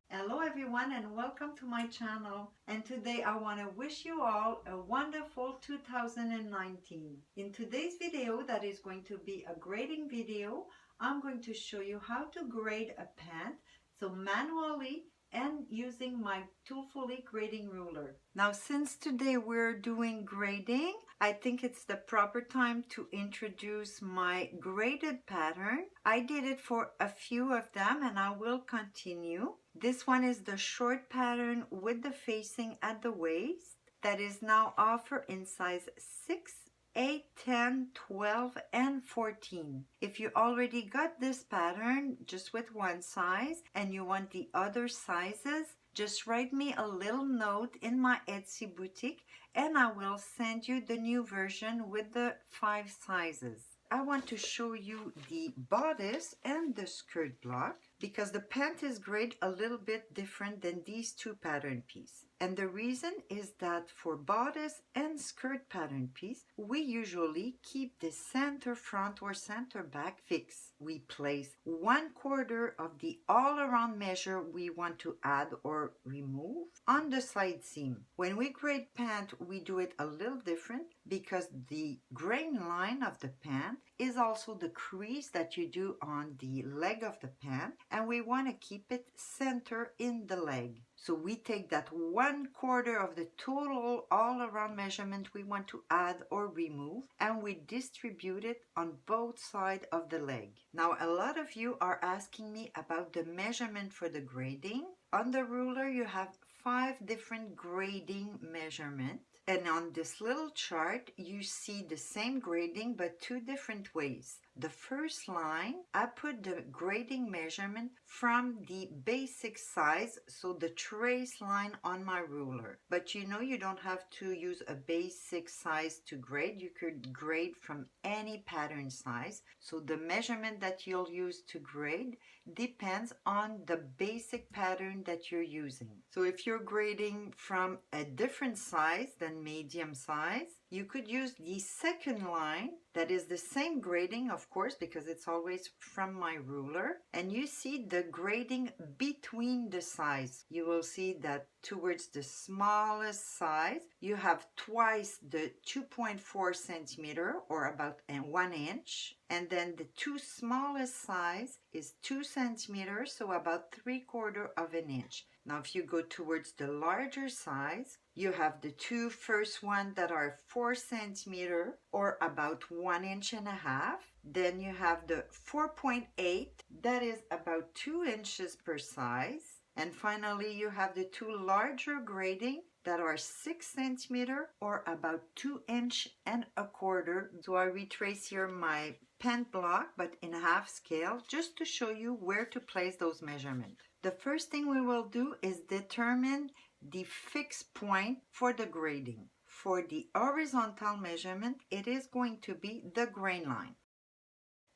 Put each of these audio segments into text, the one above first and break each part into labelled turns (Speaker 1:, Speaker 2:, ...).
Speaker 1: Hello everyone and welcome to my channel, and today I want to wish you all a wonderful 2019. In today's video, that is going to be a grading video, I'm going to show you how to grade a pant, so manually and using my Toolfully grading ruler. Now since today we're doing grading, I think it's the proper time to introduce my graded pattern. I did it for a few of them and I will continue. This one is the short pattern with the facing at the waist that is now offered in size 6, 8, 10, 12, and 14. If you already got this pattern just with one size and you want the other sizes, just write me a little note in my Etsy boutique and I will send you the new version with the 5 sizes. I want to show you the bodice and the skirt block because the pant is graded a little bit different than these two pattern pieces. And the reason is that for bodice and skirt pattern piece, we usually keep the center front or center back fixed. We place 1/4 of the all-around measure we want to add or remove on the side seam. When we grade pant, we do it a little different because the grain line of the pant is also the crease that you do on the leg of the pant, and we want to keep it center in the leg. So we take that 1/4 of the total all-around measurement we want to add or remove and we distribute it on both sides of the leg. Now a lot of you are asking me about the measurement for the grading. On the ruler you have 5 different grading measurements. And on this little chart, you see the same grading but 2 different ways. The first line, I put the grading measurement from the basic size, so the trace line on my ruler. But you know you don't have to use a basic size to grade. You could grade from any pattern size. So the measurement that you'll use to grade depends on the basic pattern that you're using. So if you're grading from a different size than medium size, you could use the second line that is the same grading, of course, because it's always from my ruler. And you see the grading between the size. You will see that towards the smallest size, you have twice the 2.4 centimeter or about 1 inch. And then the 2 smallest size is 2 centimeters, so about 3/4 of an inch. Now if you go towards the larger size, you have the 2 first one that are 4 centimeter or about 1 inch and a half. Then you have the 4.8 that is about 2 inches per size. And finally you have the 2 larger grading that are 6 centimeter or about 2 inch and a quarter. So I retrace here my pant block but in half scale just to show you where to place those measurements. The first thing we will do is determine the fixed point for the grading. For the horizontal measurement, it is going to be the grain line.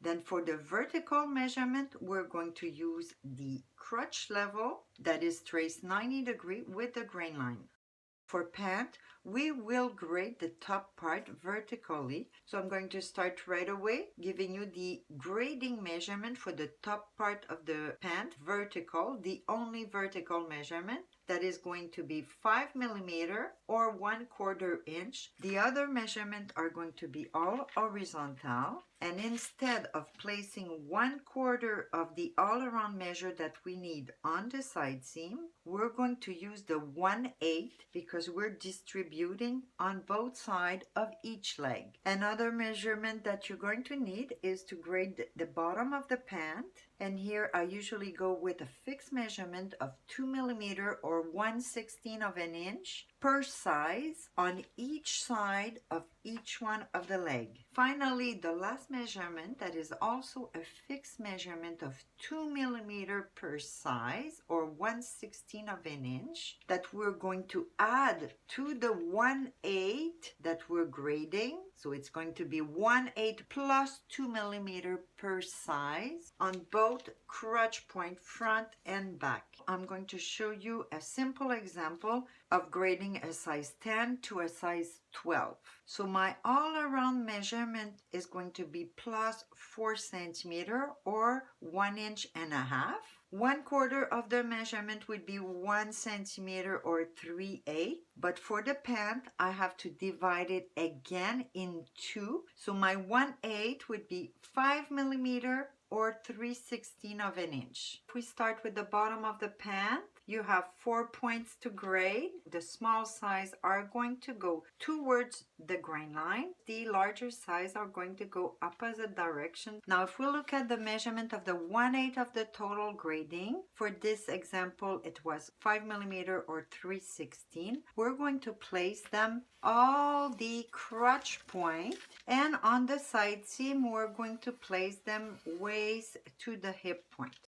Speaker 1: Then for the vertical measurement, we're going to use the crotch level that is traced 90 degrees with the grain line. For pant, we will grade the top part vertically. So I'm going to start right away giving you the grading measurement for the top part of the pant vertical, the only vertical measurement. That is going to be 5 millimeter or 1/4 inch. The other measurements are going to be all horizontal. And instead of placing 1/4 of the all-around measure that we need on the side seam, we're going to use the 1/8 because we're distributing on both sides of each leg. Another measurement that you're going to need is to grade the bottom of the pant. And here I usually go with a fixed measurement of 2 millimeter or 1/16 of an inch per size on each side of each one of the leg. Finally, the last measurement that is also a fixed measurement of 2 millimeter per size or 1/16 of an inch that we're going to add to the 1/8 that we're grading. So it's going to be 1/8 plus 2 millimeter per size on both crotch point front and back. I'm going to show you a simple example upgrading a size 10 to a size 12. So my all-around measurement is going to be plus 4 centimeter or 1.5 inches. 1/4 of the measurement would be 1 centimeter or 3/8. But for the pant, I have to divide it again in two. So my 1/8 would be 5 millimeter or 3/16 of an inch. If we start with the bottom of the pant, you have 4 points to grade. The small size are going to go towards the grain line. The larger size are going to go opposite direction. Now, if we look at the measurement of the 1/8 of the total grading, for this example, it was 5 millimeter or 3/16. We're going to place them all the crotch point, and on the side seam, we're going to place them waist to the hip point.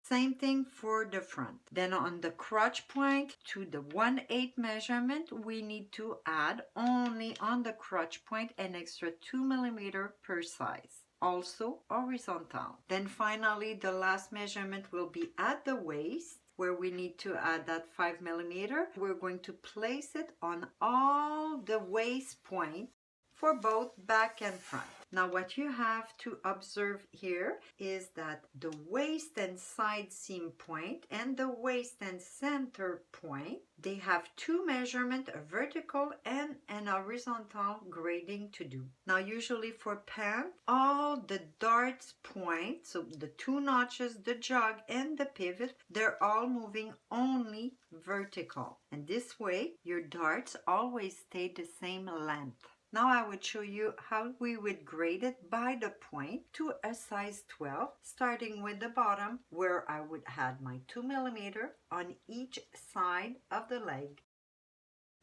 Speaker 1: Same thing for the front. Then on the crotch point to the 1/8 measurement, we need to add only on the crotch point an extra 2 millimeter per size. Also horizontal. Then finally, the last measurement will be at the waist, where we need to add that 5 millimeter. We're going to place it on all the waist point for both back and front. Now what you have to observe here is that the waist and side seam point and the waist and center point, they have two measurements, a vertical and an horizontal grading to do. Now usually for pant, all the darts point, so the two notches, the jog and the pivot, they're all moving only vertical. And this way your darts always stay the same length. Now I would show you how we would grade it by the point to a size 12, starting with the bottom where I would add my 2 millimeter on each side of the leg.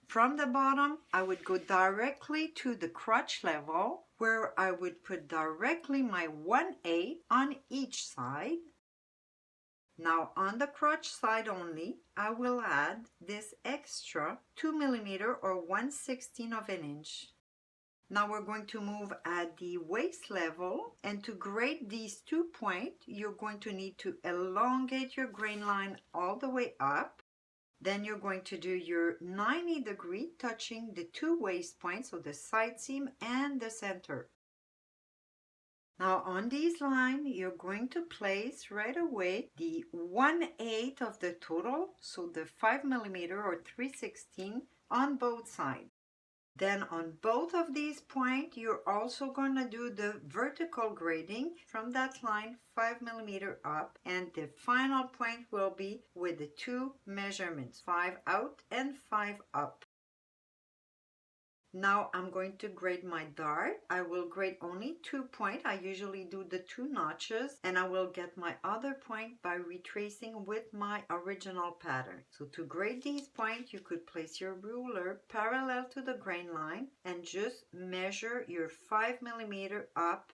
Speaker 1: From the bottom, I would go directly to the crotch level where I would put directly my 1/8 on each side. Now on the crotch side only, I will add this extra 2 millimeter or 1/16 of an inch. Now we're going to move at the waist level, and to grade these 2 points, you're going to need to elongate your grain line all the way up. Then you're going to do your 90-degree touching the 2 waist points, so the side seam and the center. Now on these lines, you're going to place right away the 1/8 of the total, so the 5 millimeter or 3/16 on both sides. Then on both of these points, you're also going to do the vertical grading from that line 5 millimeter up, and the final point will be with the 2 measurements, 5 out and 5 up. Now I'm going to grade my dart. I will grade only 2 points. I usually do the 2 notches, and I will get my other point by retracing with my original pattern. So to grade these points, you could place your ruler parallel to the grain line and just measure your 5 millimeter up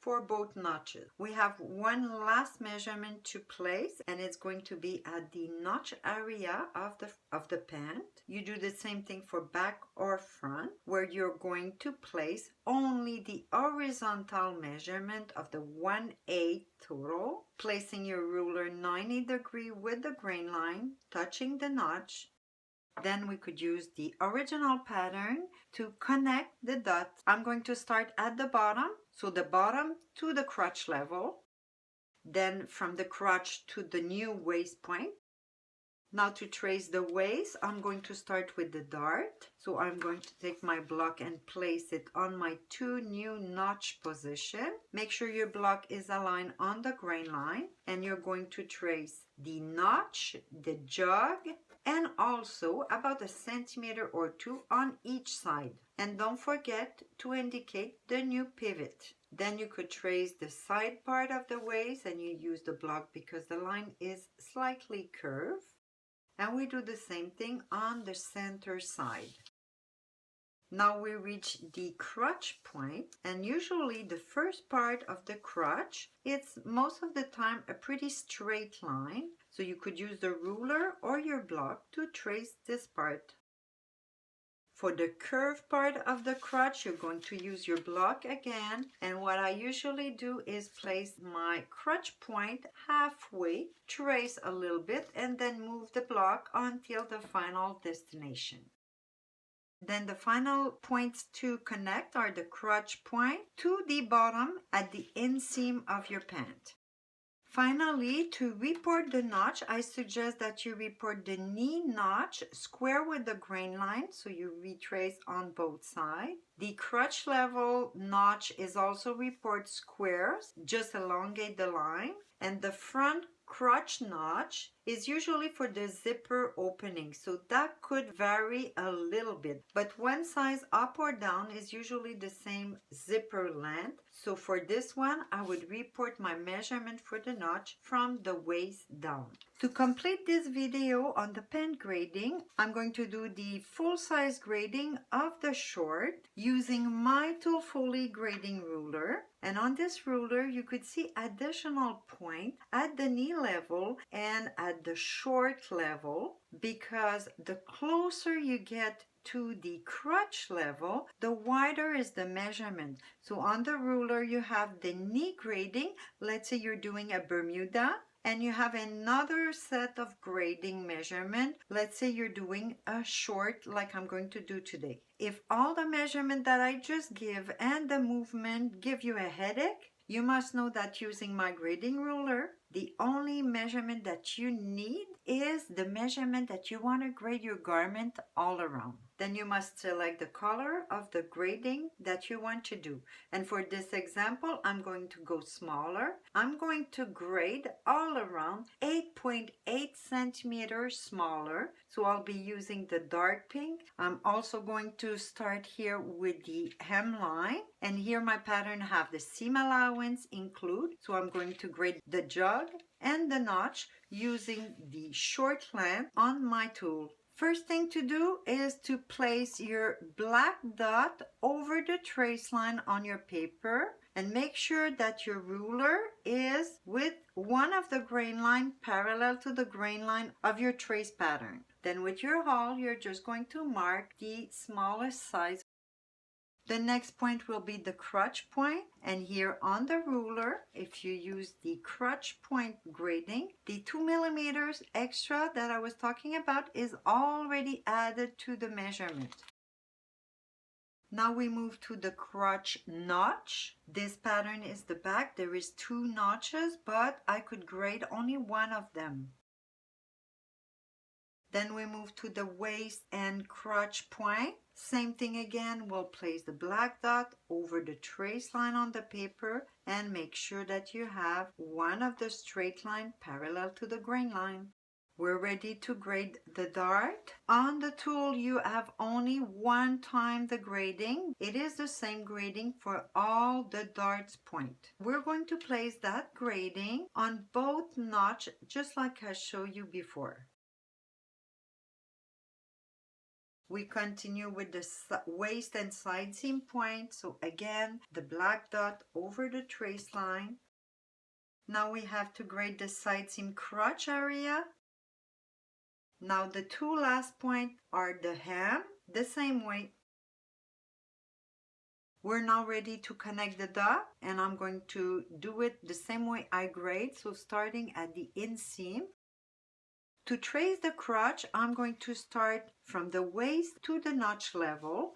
Speaker 1: for both notches. We have one last measurement to place, and it's going to be at the notch area of the pant. You do the same thing for back or front, where you're going to place only the horizontal measurement of the 1/8 total, placing your ruler 90-degree with the grain line, touching the notch. Then we could use the original pattern to connect the dots. I'm going to start at the bottom, so the bottom to the crotch level, then from the crotch to the new waist point. Now to trace the waist, I'm going to start with the dart. So I'm going to take my block and place it on my 2 new notch position. Make sure your block is aligned on the grain line, and you're going to trace the notch, the jog, and also about 1 centimeter or 2 on each side. And don't forget to indicate the new pivot. Then you could trace the side part of the waist, and you use the block because the line is slightly curved. And we do the same thing on the center side. Now we reach the crotch point, and usually the first part of the crotch, it's most of the time a pretty straight line. So you could use the ruler or your block to trace this part. For the curved part of the crotch, you're going to use your block again. And what I usually do is place my crotch point halfway, trace a little bit, and then move the block until the final destination. Then the final points to connect are the crotch point to the bottom at the inseam of your pant. Finally, to report the notch, I suggest that you report the knee notch square with the grain line, so you retrace on both sides. The crotch level notch is also report squares, just elongate the line. And the front crotch notch is usually for the zipper opening, so that could vary a little bit, but one size up or down is usually the same zipper length. So for this one, I would report my measurement for the notch from the waist down. To complete this video on the pant grading, I'm going to do the full size grading of the short using my Toolfully grading ruler. And on this ruler, you could see additional point at the knee level and at the short level, because the closer you get to the crotch level, the wider is the measurement. So on the ruler, you have the knee grading. Let's say you're doing a Bermuda, and you have another set of grading measurement. Let's say you're doing a short like I'm going to do today. If all the measurement that I just give and the movement give you a headache, you must know that using my grading ruler, the only measurement that you need is the measurement that you want to grade your garment all around. Then you must select the color of the grading that you want to do. And for this example, I'm going to go smaller. I'm going to grade all around 8.8 centimeters smaller. So I'll be using the dark pink. I'm also going to start here with the hemline. And here my pattern have the seam allowance include. So I'm going to grade the jog and the notch using the short length on my tool. First thing to do is to place your black dot over the trace line on your paper and make sure that your ruler is with one of the grain line parallel to the grain line of your trace pattern. Then with your awl, you're just going to mark the smallest size. The next point will be the crotch point, and here on the ruler, if you use the crotch point grading, the 2 millimeters extra that I was talking about is already added to the measurement. Now we move to the crotch notch. This pattern is the back. There is 2 notches, but I could grade only one of them. Then we move to the waist and crotch point. Same thing again, we'll place the black dot over the trace line on the paper and make sure that you have one of the straight line parallel to the grain line. We're ready to grade the dart. On the tool, you have only one time the grading. It is the same grading for all the darts point. We're going to place that grading on both notch just like I showed you before. We continue with the waist and side seam point. So again, the black dot over the trace line. Now we have to grade the side seam crotch area. Now the 2 last points are the hem, the same way. We're now ready to connect the dot, and I'm going to do it the same way I grade. So starting at the inseam. To trace the crotch, I'm going to start from the waist to the notch level.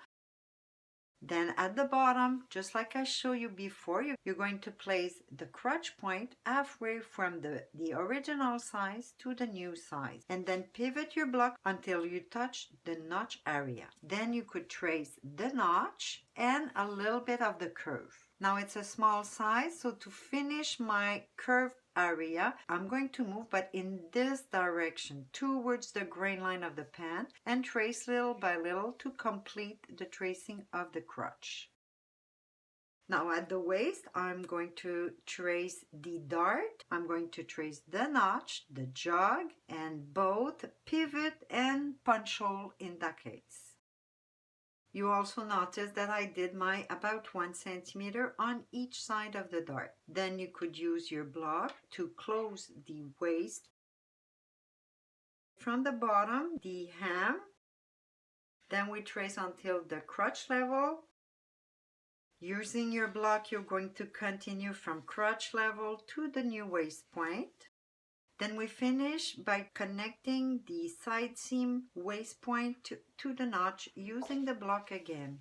Speaker 1: Then at the bottom, just like I showed you before, you're going to place the crotch point halfway from the original size to the new size. And then pivot your block until you touch the notch area. Then you could trace the notch and a little bit of the curve. Now it's a small size, so to finish my curve area, I'm going to move, but in this direction, towards the grain line of the pant, and trace little by little to complete the tracing of the crotch. Now at the waist, I'm going to trace the dart, I'm going to trace the notch, the jog, and both pivot and punch hole in that case. You also notice that I did my about 1 centimeter on each side of the dart. Then you could use your block to close the waist. From the bottom, the hem, Then we trace until the crotch level. Using your block, you're going to continue from crotch level to the new waist point. Then we finish by connecting the side seam waist point to the notch using the block again.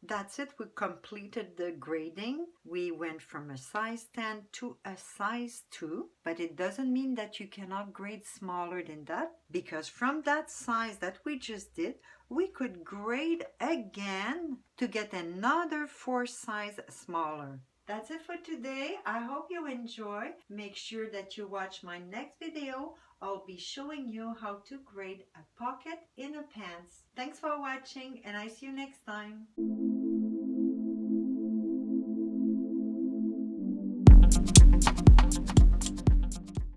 Speaker 1: That's it, we completed the grading. We went from a size 10 to a size 2, but it doesn't mean that you cannot grade smaller than that, because from that size that we just did, we could grade again to get another 4 size smaller. That's it for today. I hope you enjoy. Make sure that you watch my next video. I'll be showing you how to grade a pocket in a pants. Thanks for watching, and I see you next time.